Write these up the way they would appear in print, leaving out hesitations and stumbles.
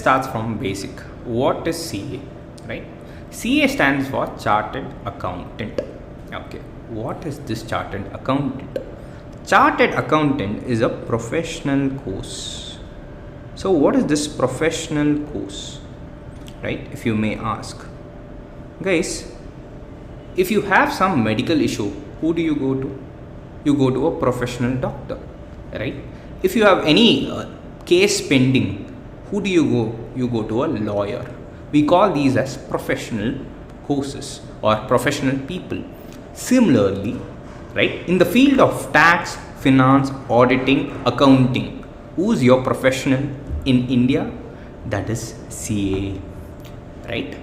start from basic. What is CA, right? CA stands for Chartered Accountant. Okay, what is this Chartered Accountant? Chartered Accountant is a professional course. So what is this professional course, right? If you may ask. Guys, if you have some medical issue, who do you go to? You go to a professional doctor, right? If you have any case pending, who do you go? You go to a lawyer. We call these as professional courses or professional people. Similarly, right, in the field of tax, finance, auditing, accounting, who's your professional in India? That is CA, right?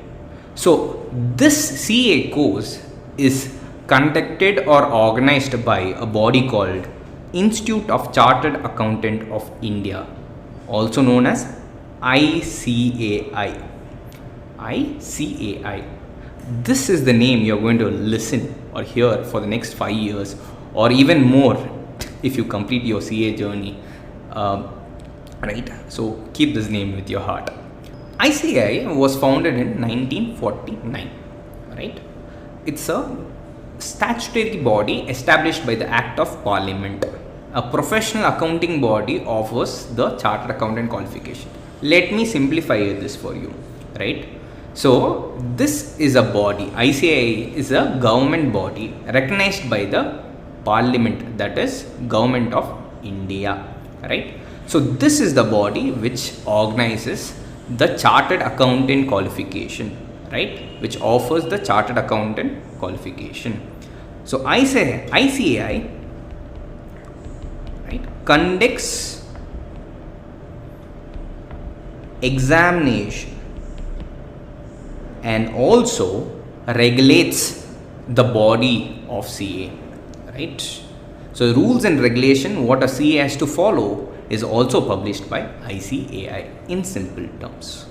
So this CA course is conducted or organized by a body called Institute of Chartered Accountant of India, also known as ICAI. ICAI. This is the name you're going to listen or hear for the next 5 years or even more if you complete your CA journey, right? So keep this name with your heart. ICAI was founded in 1949, right? It's a statutory body established by the Act of Parliament. A professional accounting body offers the Chartered Accountant qualification. Let me simplify this for you, right? So this is a body. ICAI is a government body recognized by the Parliament, that is Government of India, right? So this is the body which organizes the Chartered Accountant qualification, right? Which offers the Chartered Accountant qualification. So ICAI, right, conducts examination and also regulates the body of CA, right? So rules and regulation what a CA has to follow is also published by ICAI in simple terms.